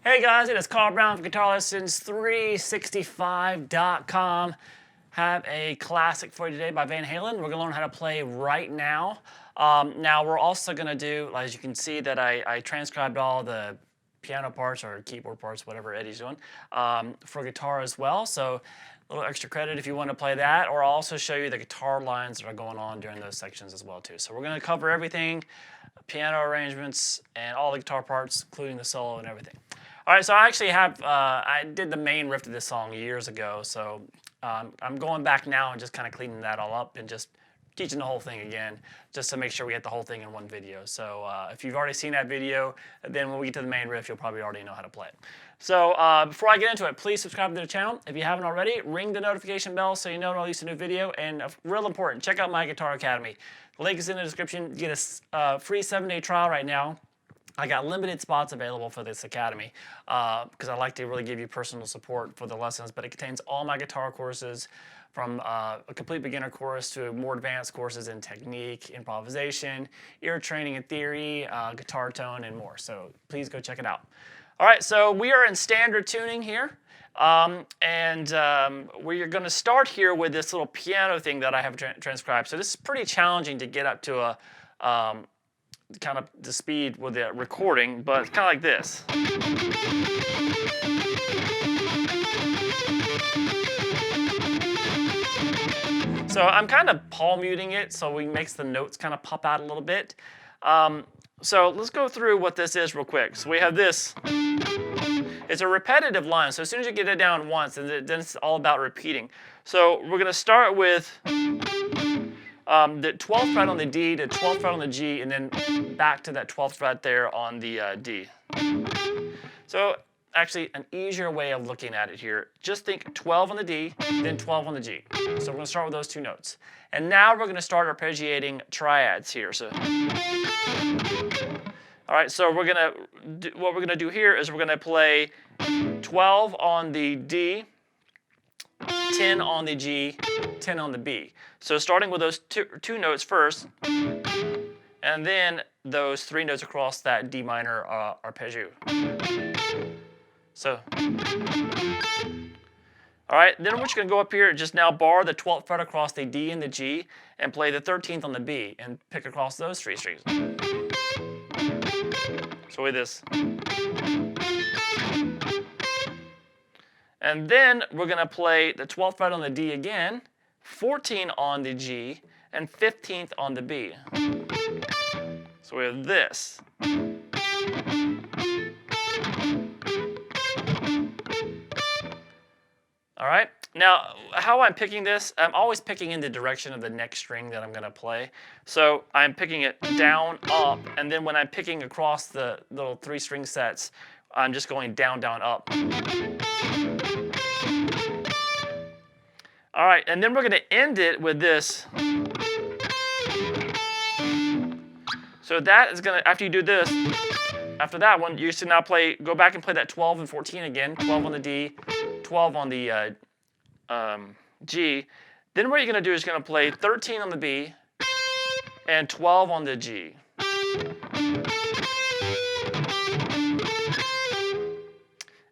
Hey guys, it is Carl Brown from GuitarLessons365.com. Have a classic for you today by Van Halen. We're going to learn how to play right now. Now we're also going to do, as you can see, that I transcribed all the piano parts or keyboard parts, whatever Eddie's doing, for guitar as well. So a little extra credit if you want to play that, or I'll also show you the guitar lines that are going on during those sections as well too. So we're going to cover everything, piano arrangements, and all the guitar parts, including the solo and everything. All right, so I actually have, I did the main riff of this song years ago, so I'm going back now and just kind of cleaning that all up and just teaching the whole thing again, just to make sure we get the whole thing in one video. So if you've already seen that video, then when we get to the main riff, you'll probably already know how to play it. So before I get into it, please subscribe to the channel. If you haven't already, ring the notification bell so you know when I release a new video. And real important, check out my Guitar Academy. The link is in the description. You get a free 7-day trial right now. I got limited spots available for this academy because I like to really give you personal support for the lessons, but it contains all my guitar courses from a complete beginner course to more advanced courses in technique, improvisation, ear training and theory, guitar tone, and more. So please go check it out. All right, so we are in standard tuning here, and we're going to start here with this little piano thing that I have transcribed. So this is pretty challenging to get up to a kind of the speed with the recording, but it's kind of like this. So I'm kind of palm muting it so it makes the notes kind of pop out a little bit. So let's go through what this is real quick. So we have this. It's a repetitive line, so as soon as you get it down once, then it's all about repeating. So we're going to start with the 12th fret on the D, the 12th fret on the G, and then back to that 12th fret there on the D. So actually, an easier way of looking at it here, just think 12 on the D, then 12 on the G. So we're going to start with those two notes. And now we're going to start arpeggiating triads here. So, all right, so what we're going to do here is we're going to play 12 on the D, 10 on the G, 10 on the B. So starting with those two notes first, and then those three notes across that D minor arpeggio. So, all right, then we're just going to go up here and just now bar the 12th fret across the D and the G and play the 13th on the B and pick across those three strings. So with this. And then we're going to play the 12th fret on the D again, 14 on the G, and 15th on the B. So we have this. All right, now how I'm picking this, I'm always picking in the direction of the next string that I'm going to play. So I'm picking it down, up, and then when I'm picking across the little three string sets, I'm just going down, down, up. All right, and then we're going to end it with this. So that is going to, after you do this, after that one, you should now go back and play that 12 and 14 again, 12 on the D, 12 on the G. Then what you're going to do is you're going to play 13 on the B and 12 on the G.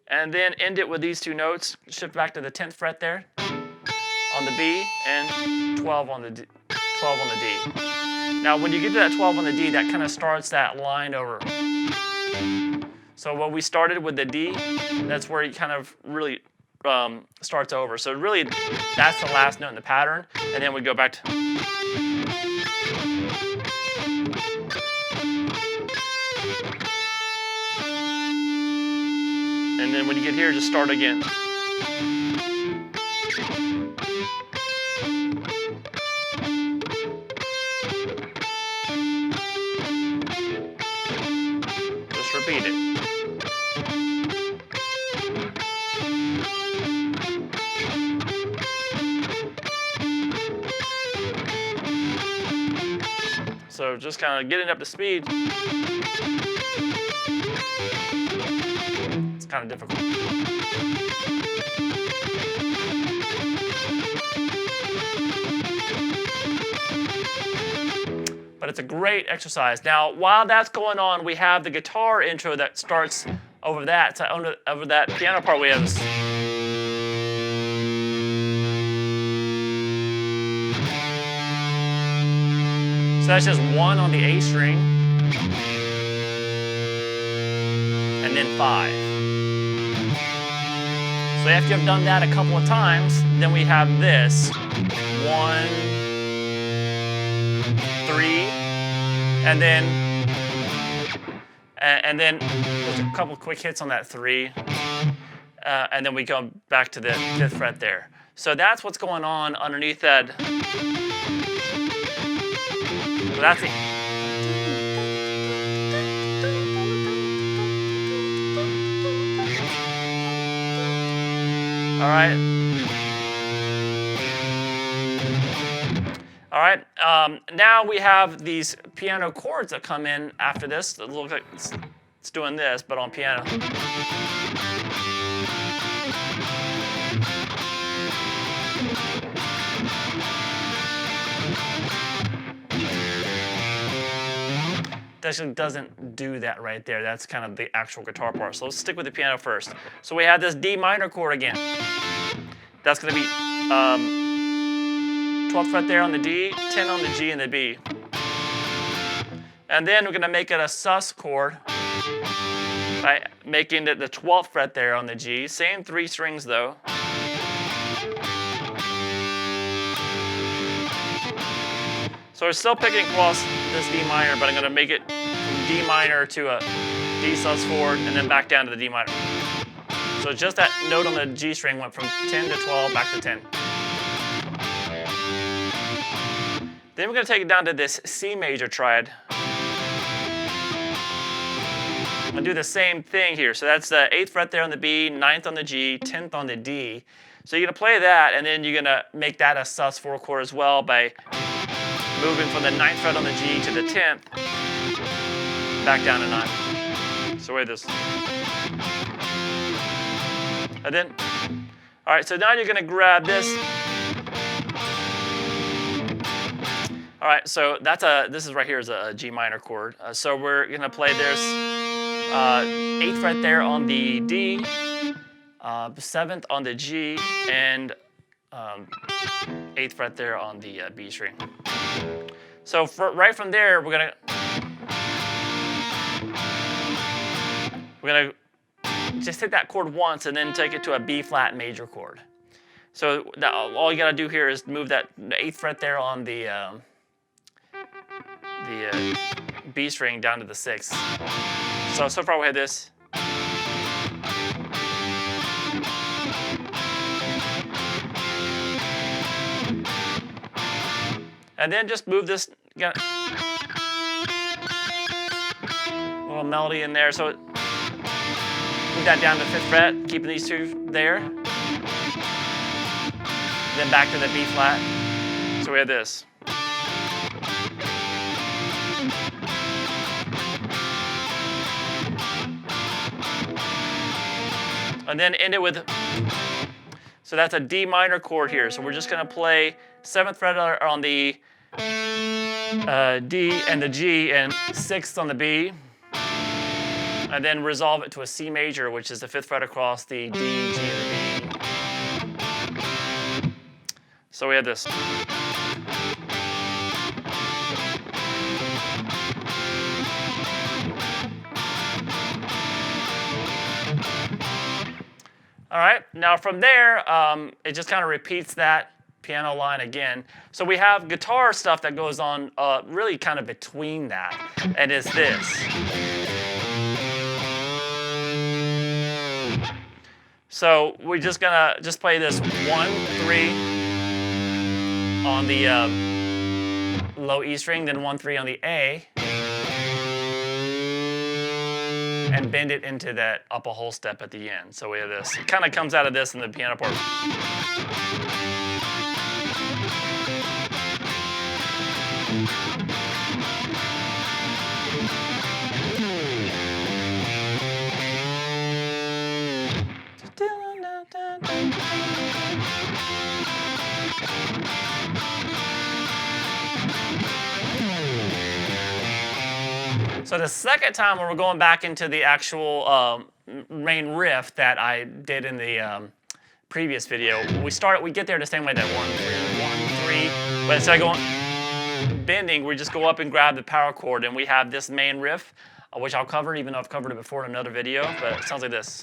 And then end it with these two notes. Shift back to the 10th fret there on the B and 12 on the D. Now when you get to that 12 on the D, that kind of starts that line over. So when we started with the D, that's where it kind of really starts over. So really, that's the last note in the pattern, and then we go back to. And then when you get here, just start again. Just repeat it. So just kind of getting up to speed. It's kind of difficult. but it's a great exercise. Now, while that's going on, we have the guitar intro that starts over that. So over that piano part, we have this. So that's just 1 on the A string, and then 5. So after you've done that a couple of times, then we have this 1, 3, and then there's a couple quick hits on that 3, and then we go back to the 5th fret there. So that's what's going on underneath that. So that's it. All right. All right. Now we have these piano chords that come in after this. It looks like it's doing this, but on piano. It actually doesn't do that right there. That's kind of the actual guitar part. So let's stick with the piano first. So we have this D minor chord again. That's going to be 12th fret there on the D, 10 on the G and the B. And then we're going to make it a sus chord by making it the 12th fret there on the G. Same 3 strings though. So we're still picking across this D minor, but I'm going to make it from D minor to a D sus chord and then back down to the D minor. So just that note on the G string went from 10 to 12 back to 10. Then we're going to take it down to this C major triad. I'm going to do the same thing here. So that's the 8th fret there on the B, 9th on the G, 10th on the D. So you're going to play that, and then you're going to make that a sus 4 chord as well by moving from the 9th fret on the G to the 10th, back down to 9. So wait this. And then, all right, so now you're gonna grab this. All right, so this is right here is a G minor chord. So we're gonna play this 8th fret there on the D, 7th on the G, and 8th fret there on the B string. So right from there, we're gonna just hit that chord once and then take it to a B flat major chord. So all you gotta do here is move that 8th fret there on the B string down to the 6th. So far we had this. And then just move this, got a little melody in there. So move that down to 5th fret, keeping these 2 there. Then back to the B flat. So we have this. And then end it with, so that's a D minor chord here. So we're just gonna play 7th fret on the D and the G and 6th on the B. And then resolve it to a C major, which is the 5th fret across the D, G, and the B. So we have this. All right, now from there, it just kind of repeats that piano line again. So we have guitar stuff that goes on really kind of between that, and it's this. So we're just gonna play this 1, 3 on the low E string, then 1, 3 on the A, and bend it into that up a whole step at the end. So we have this. It kind of comes out of this in the piano part. So the second time when we're going back into the actual main riff that I did in the previous video, we get there the same way that 1 3 1 3, but instead of going bending, we just go up and grab the power chord, and we have this main riff, which I'll cover, even though I've covered it before in another video, but it sounds like this.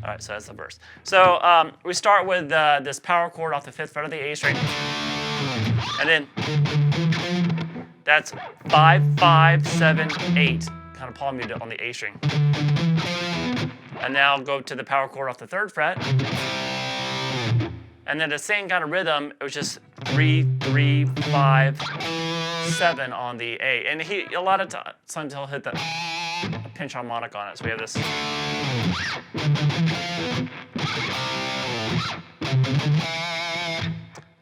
All right, so that's the verse. So we start with this power chord off the 5th fret of the A string, and then that's 5 5 7 8, kind of palm muted on the A string. And now go to the power chord off the 3rd fret, and then the same kind of rhythm. It was just 3 3 5 7 on the A, and a lot of times he'll hit the pinch harmonic on it. So we have this.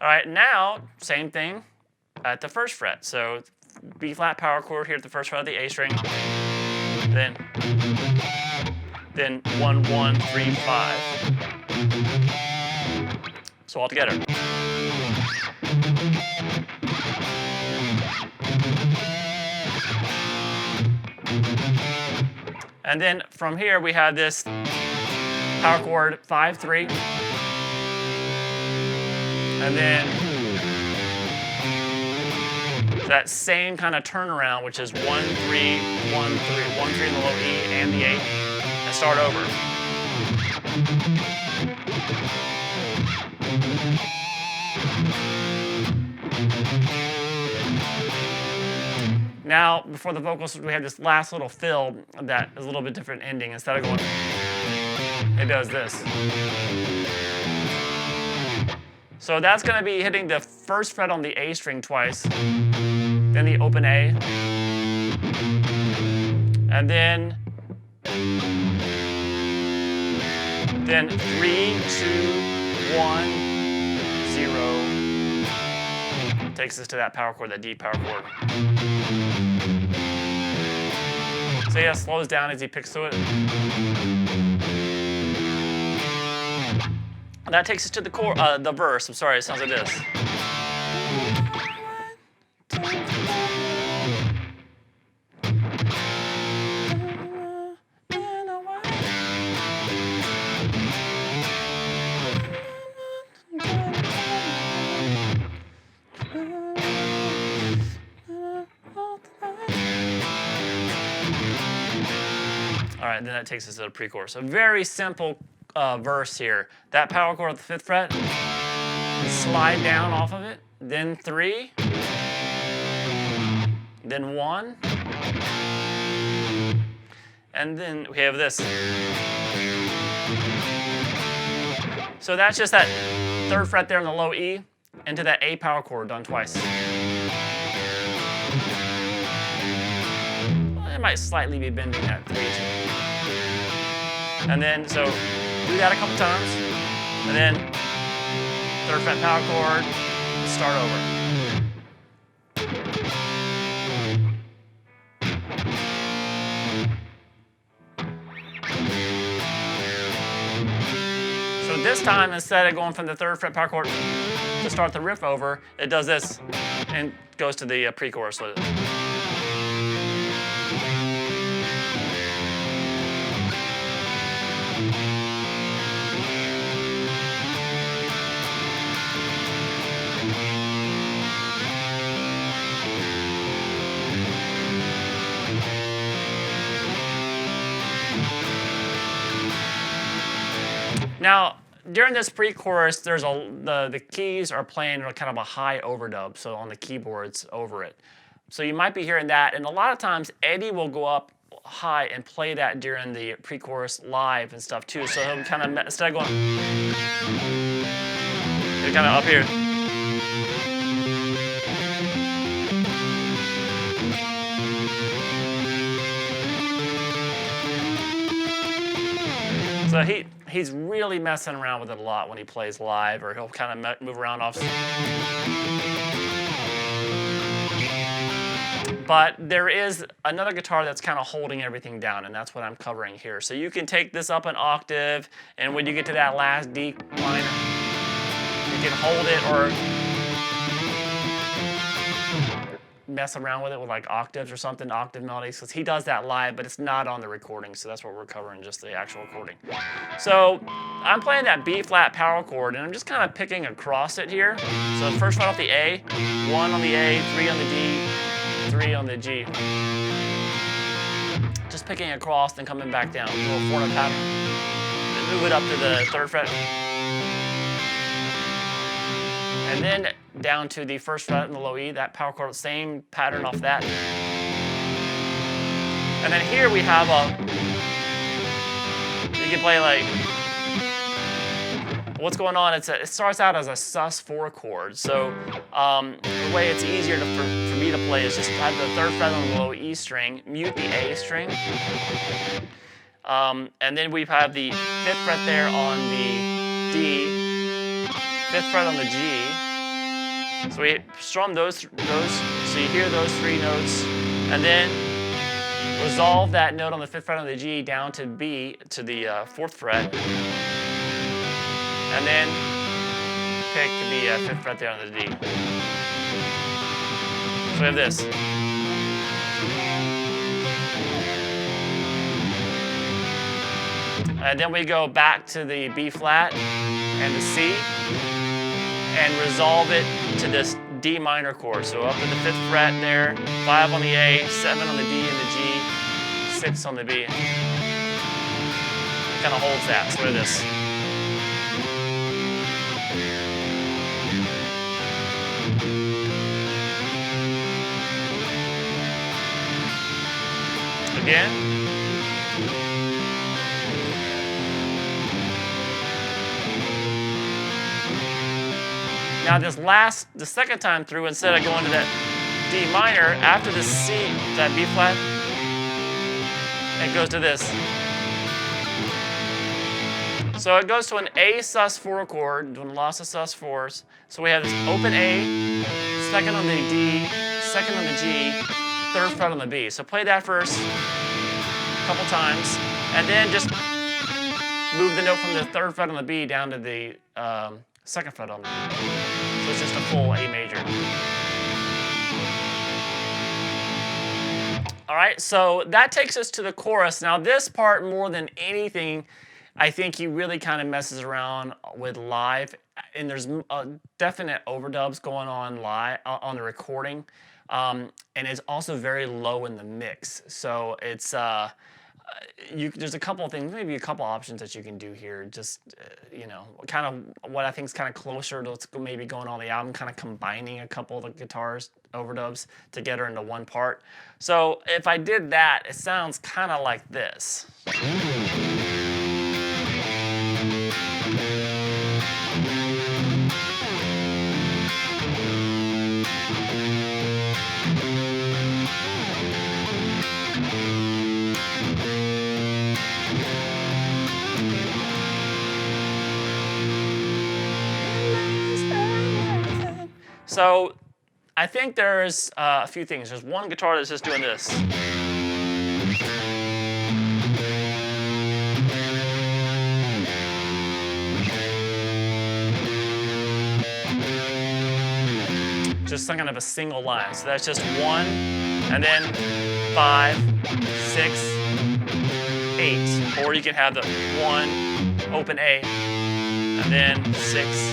All right, now same thing at the 1st fret. So B flat power chord here at the 1st fret of the A string, then 1 1 3 5. So all together. And then from here we have this power chord 5 3, and then that same kind of turnaround, which is 1 3 1 3 1 3 in the low E and the 8, and start over. Now, before the vocals, we have this last little fill that is a little bit different ending. Instead of going, it does this. So that's going to be hitting the 1st fret on the A string twice, then the open A, and then 3 2 1 0. Takes us to that power chord, that D power chord. So yeah, slows down as he picks to it. And that takes us to the verse. I'm sorry, it sounds like this. All right, then that takes us to the pre-chorus. A very simple verse here. That power chord at the 5th fret, slide down off of it, then 3, then 1, and then we have this. So that's just that 3rd fret there in the low E into that A power chord done twice. It might slightly be bending that 3 2. And then, so do that a couple times, and then 3rd fret power chord, start over. So this time, instead of going from the 3rd fret power chord to start the riff over, it does this and goes to the pre-chorus. Now, during this pre-chorus, there's the keys are playing kind of a high overdub, so on the keyboards over it. So you might be hearing that, and a lot of times Eddie will go up high and play that during the pre-chorus live and stuff too. So he'll kind of, instead of going, they're kind of up here. So he's really messing around with it a lot when he plays live, or he'll kind of move around off. But there is another guitar that's kind of holding everything down, and that's what I'm covering here. So you can take this up an octave, and when you get to that last D minor, you can hold it or mess around with it with like octaves or something, octave melodies, because he does that live, but it's not on the recording, so that's what we're covering, just the actual recording. So I'm playing that B flat power chord, and I'm just kind of picking across it here. So the first fret off the A, 1 on the A, 3 on the D, 3 on the G. Just picking across, then coming back down, a little 4-note pattern. Then move it up to the 3rd fret. And then down to the 1st fret in the low E, that power chord, same pattern off that. And then here we have you can play like, what's going on, it starts out as a sus4 chord. So the way it's easier for me to play is just have the 3rd fret on the low E string, mute the A string. And then we have the 5th fret there on the D, 5th fret on the G. So we strum those, so you hear those 3 notes, and then resolve that note on the 5th fret on the G down to B, to the 4th fret, and then pick the 5th fret there on the D. So we have this. And then we go back to the B flat and the C, and resolve it to this D minor chord. So up to the 5th fret there, 5 on the A, 7 on the D and the G, 6 on the B. It kind of holds that. So look at this. Again. Now the second time through, instead of going to that D minor, after the C, that B flat, it goes to this. So it goes to an A sus4 chord, doing lots of sus4s. So we have this open A, 2nd on the D, 2nd on the G, 3rd fret on the B. So play that first a couple times, and then just move the note from the 3rd fret on the B down to the 2nd fret on the B. So it's just a full A major. All right, so that takes us to the chorus. Now this part, more than anything, I think he really kind of messes around with live, and there's definite overdubs going on live on the recording, and it's also very low in the mix. So it's there's a couple of things, maybe a couple options that you can do here. Just you know, kind of what I think is kind of closer to what's maybe going on the album, kind of combining a couple of the guitars overdubs together into one part. So if I did that, it sounds kind of like this. So I think there's a few things. There's one guitar that's just doing this. Just some kind of a single line. So that's just 1, and then 5, 6, 8. Or you can have the 1, open A, and then 6.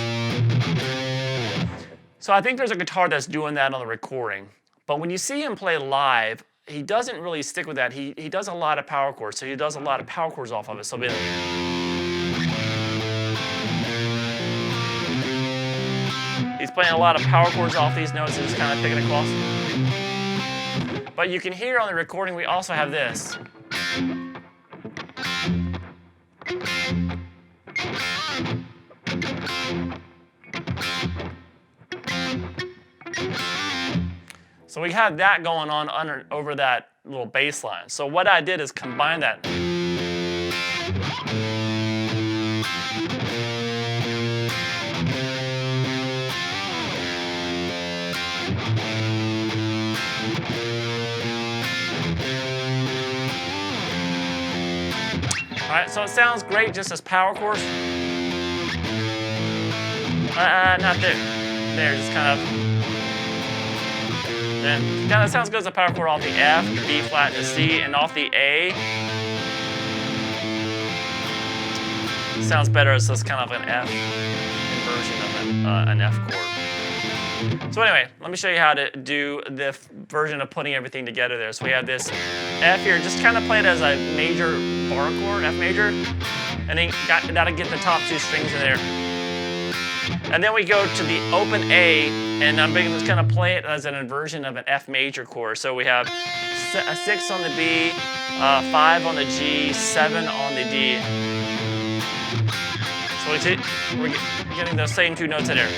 So I think there's a guitar that's doing that on the recording. But when you see him play live, he doesn't really stick with that. He does a lot of power chords, so he does a lot of power chords off of it. So he's playing a lot of power chords off these notes and just kind of picking across. But you can hear on the recording we also have this. So we have that going on over that little bass line. So what I did is combine that. So it sounds great just as power chords. Not there. There, just kind of. Then, yeah, that sounds good as a power chord off the F, the B flat, and the C, and off the A. Sounds better as this kind of an F inversion of an F chord. So anyway, let me show you how to do the version of putting everything together there. So we have this F here, just kind of play it as a major bar chord, F major, and then that'll get the top two strings in there. And then we go to the open A, and I'm just gonna play it as an inversion of an F major chord. So we have a 6 on the B, 5 on the G, 7 on the D. So we're getting those same two notes in there.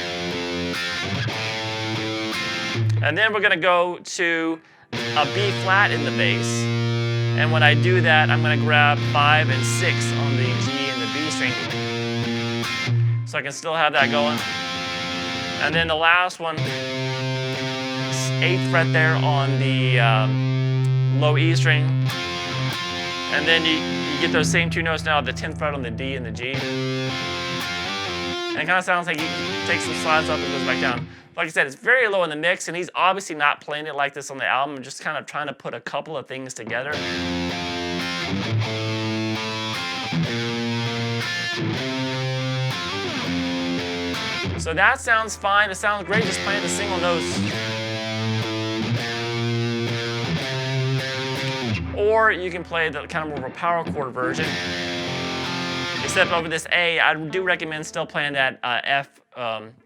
And then we're gonna go to a B flat in the bass. And when I do that, I'm gonna grab 5 and 6 on the G and the B string. So I can still have that going. And then the last one, 8th fret there on the low E string. And then you get those same two notes now, the 10th fret on the D and the G. And it kind of sounds like he takes some slides up and goes back down. Like I said, it's very low in the mix, and he's obviously not playing it like this on the album. I'm just kind of trying to put a couple of things together. So that sounds fine. It sounds great just playing the single notes. Or you can play the kind of more of a power chord version. Except over this A, I do recommend still playing that F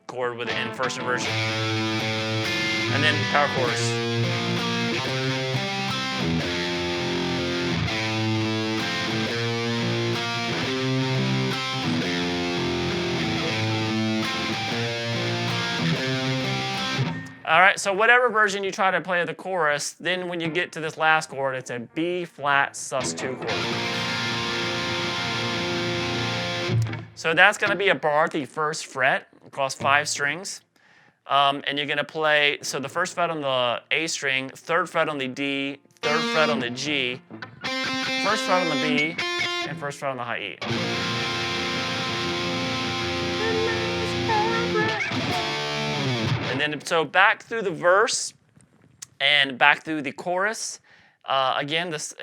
chord in first inversion. And then power chords. All right, so whatever version you try to play the chorus, then when you get to this last chord, it's a B flat sus2 chord. So that's going to be a bar at the first fret across 5 strings. And you're going to play, so the first fret on the A string, 3rd fret on the D, 3rd fret on the G, 1st fret on the B, and 1st fret on the high E. And then, so back through the verse and back through the chorus. Again, this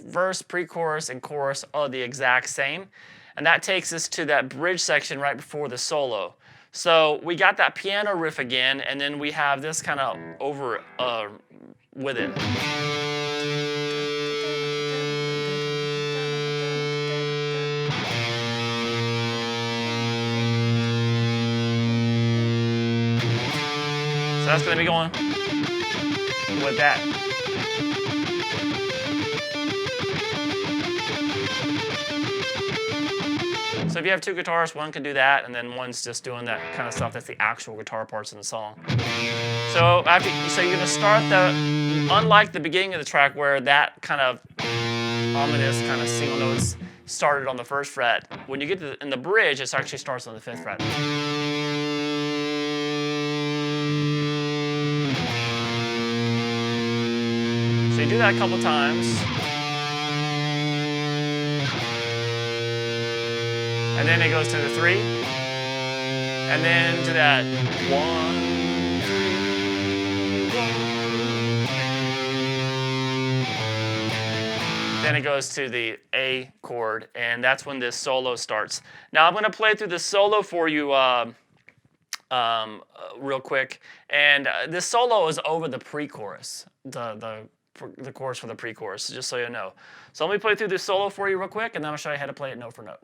verse, pre-chorus, and chorus are the exact same. And that takes us to that bridge section right before the solo. So we got that piano riff again, and then we have this kind of over with it. So that's going to be going with that. So if you have 2 guitarists, one can do that, and then one's just doing that kind of stuff. That's the actual guitar parts in the song. So you're going to start unlike the beginning of the track where that kind of ominous kind of single notes started on the 1st fret. When you get in the bridge, it actually starts on the 5th fret. So you do that a couple times. And then it goes to the 3, and then to that 1, 3, 1. Then it goes to the A chord, and that's when this solo starts. Now I'm going to play through the solo for you real quick, and this solo is over the pre-chorus, the chorus for the pre-chorus, just so you know. So let me play through this solo for you real quick, and then I'll show you how to play it note for note.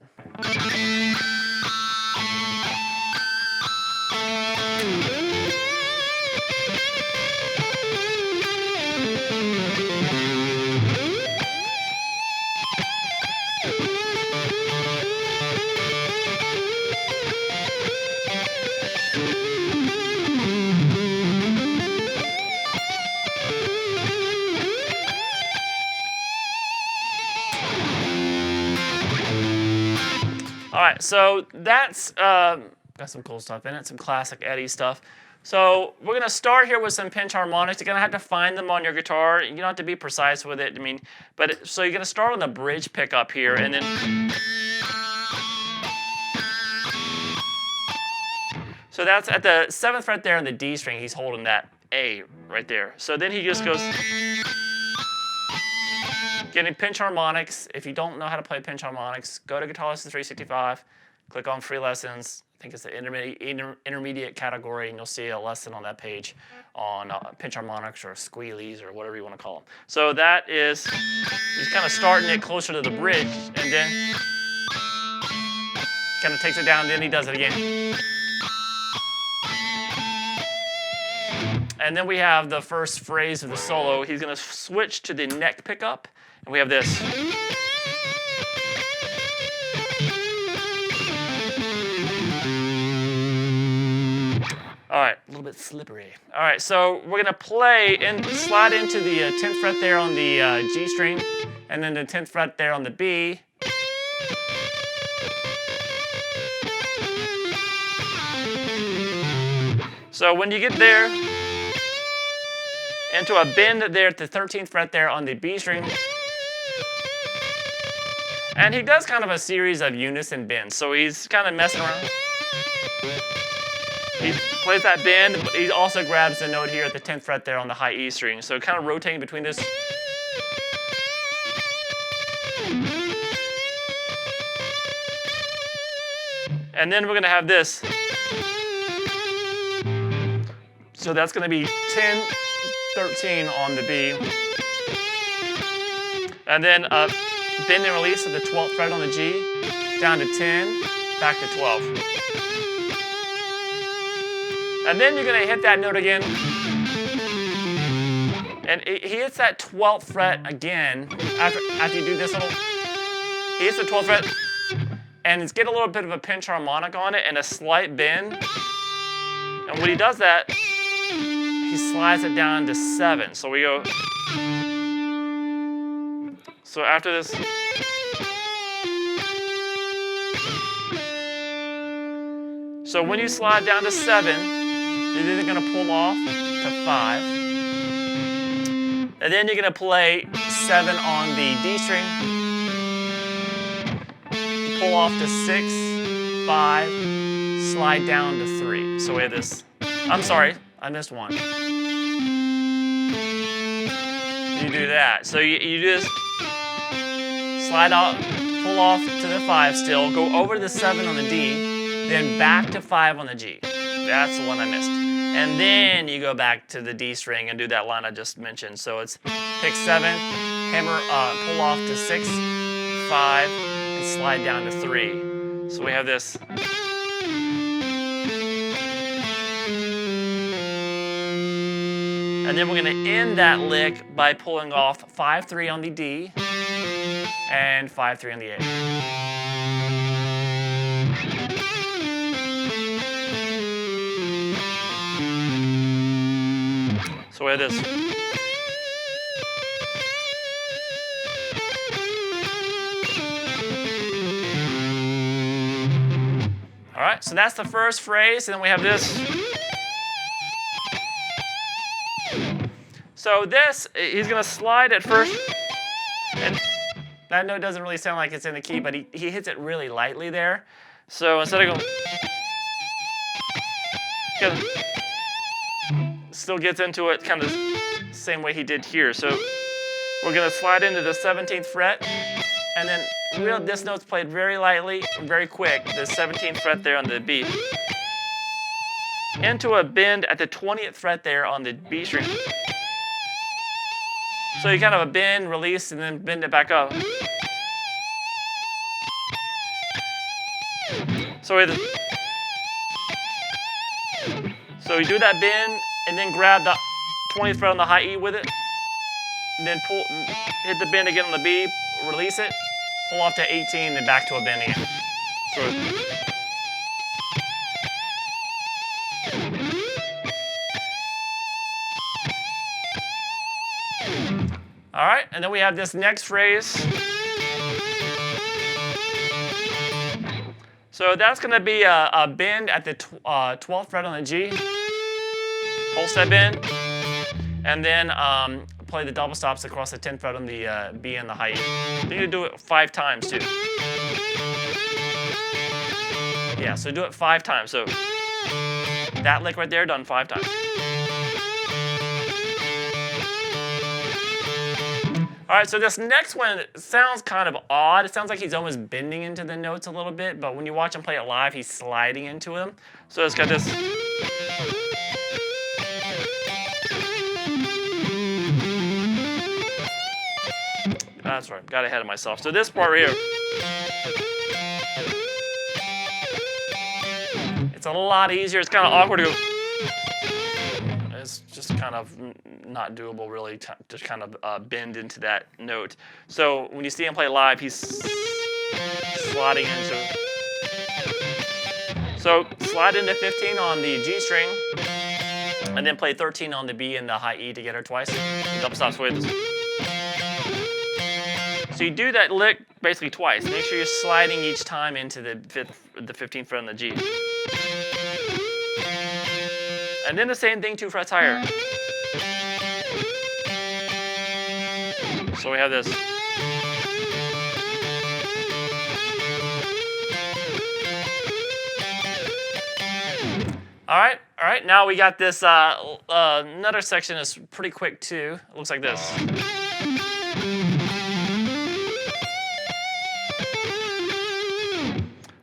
All right, so that's got some cool stuff in it, some classic Eddie stuff. So we're going to start here with some pinch harmonics. You're going to have to find them on your guitar. You don't have to be precise with it. I mean, so you're going to start on the bridge pickup here, and then. So that's at the 7th fret there on the D string. He's holding that A right there. So then he just goes. Getting pinch harmonics. If you don't know how to play pinch harmonics, go to Guitar Lessons 365, click on free lessons. I think it's the intermediate category, and you'll see a lesson on that page on pinch harmonics or squealies or whatever you want to call them. So that is, he's kind of starting it closer to the bridge, and then kind of takes it down, then he does it again. And then we have the first phrase of the solo. He's going to switch to the neck pickup, and we have this. All right, a little bit slippery. All right, so we're going to play and slide into the 10th fret there on the G string, and then the 10th fret there on the B. So when you get there, into a bend there at the 13th fret there on the B string. And he does kind of a series of unison bends, so he's kind of messing around. He plays that bend, but he also grabs the note here at the 10th fret there on the high E string, so kind of rotating between this. And then we're going to have this. So that's going to be 10, 13 on the B. And then bend and release at the 12th fret on the G, down to 10, back to 12. And then you're going to hit that note again. And he hits that 12th fret again after you do this little. He hits the 12th fret, and it's get a little bit of a pinch harmonic on it and a slight bend. And when he does that, he slides it down to 7. So we go. So after this. So when you slide down to 7, you're either going to pull off to 5. And then you're going to play 7 on the D string. Pull off to 6, 5, slide down to 3. So we have this. I'm sorry, I missed one. You do that. So you do this. Slide out, pull off to the 5 still, go over to the 7 on the D, then back to 5 on the G. That's the one I missed. And then you go back to the D string and do that line I just mentioned. So it's pick 7, hammer, pull off to 6, 5, and slide down to 3. So we have this. And then we're going to end that lick by pulling off 5-3 on the D and 5-3 on the A. So we have this. All right, so that's the first phrase, and then we have this. So this, he's going to slide at first, and that note doesn't really sound like it's in the key, but he hits it really lightly there. So instead of going, still gets into it kind of the same way he did here. So we're going to slide into the 17th fret, and then this note's played very lightly, very quick, the 17th fret there on the B. Into a bend at the 20th fret there on the B string. So you kind of a bend, release, and then bend it back up. So you do that bend, and then grab the 20th fret on the high E with it, and then hit the bend again on the B, release it, pull off to 18, then back to a bend again. All right, and then we have this next phrase. So that's going to be a bend at the 12th fret on the G. whole step in, and then play the double stops across the 10th fret on the B and the high E. You need to do it 5 times too. Yeah, so do it 5 times. So that lick right there done 5 times. All right, so this next one sounds kind of odd. It sounds like he's almost bending into the notes a little bit, but when you watch him play it live, he's sliding into them. So it's got this. That's right, got ahead of myself. So this part right here, it's a lot easier. It's kind of awkward to go. It's just kind of not doable, really, to kind of bend into that note. So when you see him play live, he's sliding into. So slide into 15 on the G string, and then play 13 on the B and the high E together twice. Double stops with this. So you do that lick basically twice. Make sure you're sliding each time into the 15th fret on the G. And then the same thing 2 frets higher. So we have this. All right. Now we got this another section that's pretty quick too. It looks like this.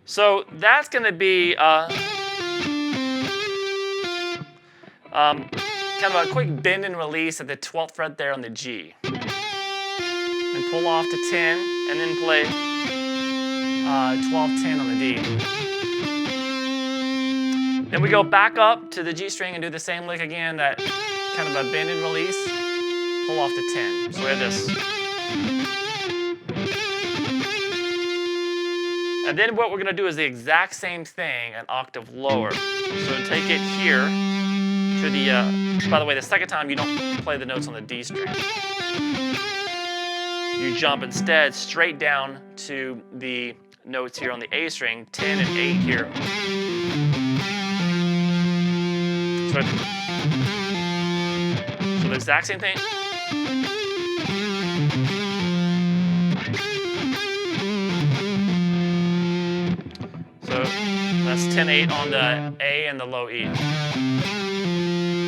So that's going to be kind of a quick bend and release at the 12th fret there on the G. And pull off to 10, and then play 12-10 on the D. Then we go back up to the G string and do the same lick again, that kind of a bend and release, pull off to 10. So we have this. And then what we're going to do is the exact same thing, an octave lower. So take it here to the, by the way, the second time you don't play the notes on the D string. You jump instead straight down to the notes here on the A string, 10 and 8 here. So the exact same thing. So that's 10-8 on the A and the low E.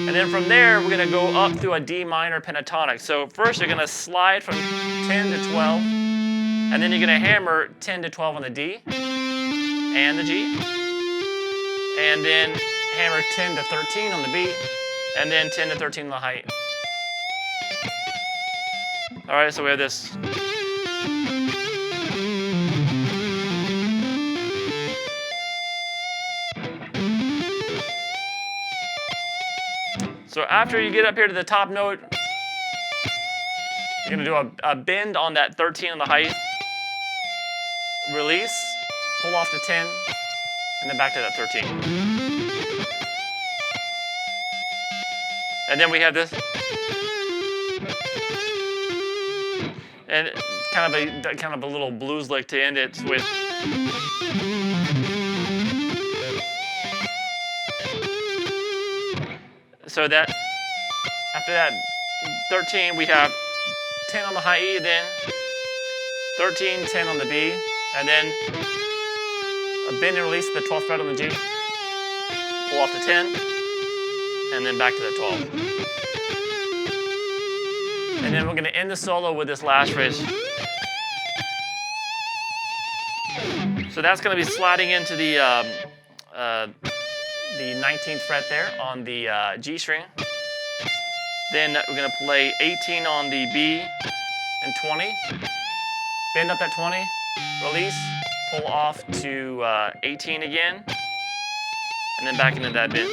And then from there, we're going to go up through a D minor pentatonic. So first, you're going to slide from 10 to 12, and then you're going to hammer 10 to 12 on the D and the G, and then hammer 10 to 13 on the B, and then 10 to 13 on the high E. All right, so we have this. So after you get up here to the top note, you're going to do a bend on that 13 on the high, release, pull off to 10, and then back to that 13. And then we have this. And kind of a little blues lick to end it with. So that, after that 13, we have 10 on the high E, then 13, 10 on the B, and then a bend and release at the 12th fret on the G, pull off to 10, and then back to the 12. And then we're going to end the solo with this last phrase. So that's going to be sliding into the 19th fret there on the G string. Then we're going to play 18 on the B and 20. Bend up that 20, release, pull off to 18 again, and then back into that bend.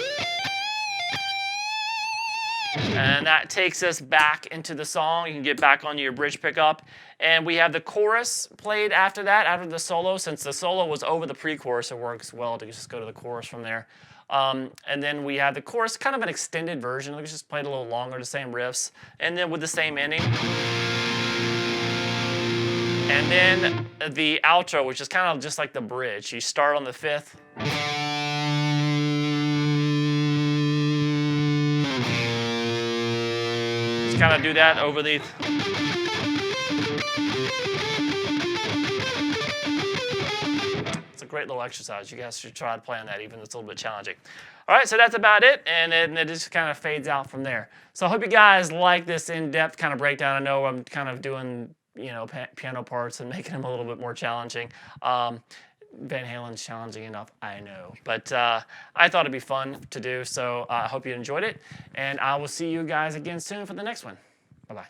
And that takes us back into the song. You can get back onto your bridge pickup. And we have the chorus played after that, after the solo. Since the solo was over the pre-chorus, it works well to just go to the chorus from there. And then we have the chorus, kind of an extended version. We just played a little longer, the same riffs. And then with the same ending. And then the outro, which is kind of just like the bridge. You start on the 5th. Just kind of do that over the. It's a great little exercise. You guys should try playing that, even though it's a little bit challenging. All right, so that's about it, and then it just kind of fades out from there. So I hope you guys like this in-depth kind of breakdown. I know I'm kind of doing, piano parts and making them a little bit more challenging. Van Halen's challenging enough, I know. But I thought it'd be fun to do, so I hope you enjoyed it. And I will see you guys again soon for the next one. Bye-bye.